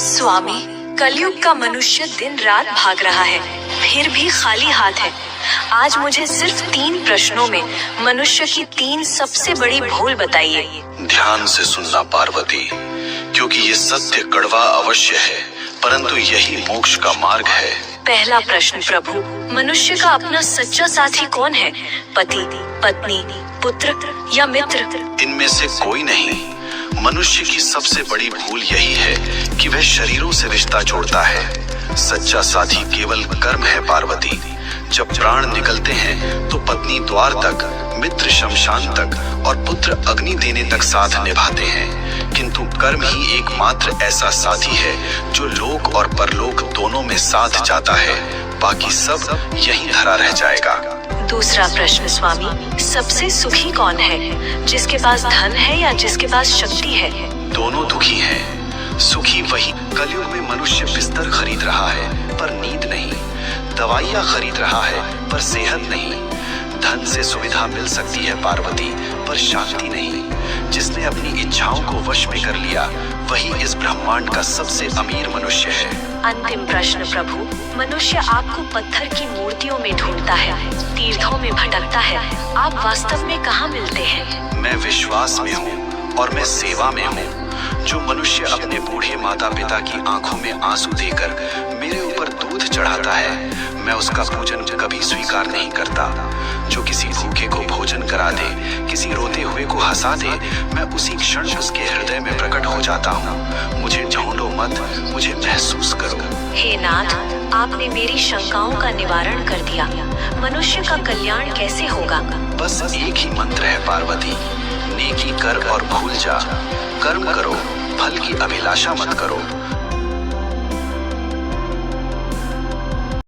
स्वामी, कलयुग का मनुष्य दिन रात भाग रहा है, फिर भी खाली हाथ है। आज मुझे सिर्फ 3 प्रश्नों में मनुष्य की 3 सबसे बड़ी भूल बताइए। ध्यान से सुनना पार्वती, क्योंकि ये सत्य कड़वा अवश्य है, परंतु यही मोक्ष का मार्ग है। पहला प्रश्न प्रभु, मनुष्य का अपना सच्चा साथी कौन है? पति, पत्नी, पुत्र या मित्र? इनमें से कोई नहीं। मनुष्य की सबसे बड़ी भूल यही है कि वह शरीरों से रिश्ता जोड़ता है। सच्चा साथी केवल कर्म है पार्वती। जब प्राण निकलते हैं तो पत्नी द्वार तक, मित्र शमशान तक और पुत्र अग्नि देने तक साथ निभाते हैं, किंतु कर्म ही एकमात्र ऐसा साथी है जो लोक और परलोक दोनों में साथ जाता है। बाकी सब यहीं धरा रह जाएगा। दूसरा प्रश्न स्वामी, सबसे सुखी कौन है? जिसके पास धन है या जिसके पास शक्ति है? दोनों दुखी हैं। सुखी वही कलयुग में मनुष्य बिस्तर खरीद रहा है पर नींद नहीं, दवाइयाँ खरीद रहा है पर सेहत नहीं। धन से सुविधा मिल सकती है पार्वती, पर शांति नहीं। जिसने अपनी इच्छाओं को वश में कर लिया वही इस ब्रह्मांड का सबसे अमीर मनुष्य है। अंतिम प्रश्न प्रभु, मनुष्य आपको पत्थर की मूर्तियों में ढूंढता है, तीर्थों में भटकता है, आप वास्तव में कहाँ मिलते हैं? मैं विश्वास में हूँ और मैं सेवा में हूँ। जो मनुष्य अपने बूढ़े माता पिता की आंखों में आंसू देकर मेरे ऊपर दूध चढ़ाता है, मैं उसका पूजन कभी स्वीकार नहीं करता। जो किसी भूखे को भोजन करा दे, किसी रोते हुए को हंसा दे, मैं उसी क्षण उसके हृदय में प्रकट हो जाता हूँ। मुझे ढूंढो मत, मुझे महसूस करो। हे नाथ, आपने मेरी शंकाओं का निवारण कर दिया। मनुष्य का कल्याण कैसे होगा? बस एक ही मंत्र है पार्वती, नेकी कर और भूल जा। कर्म करो, फल की अभिलाषा मत करो।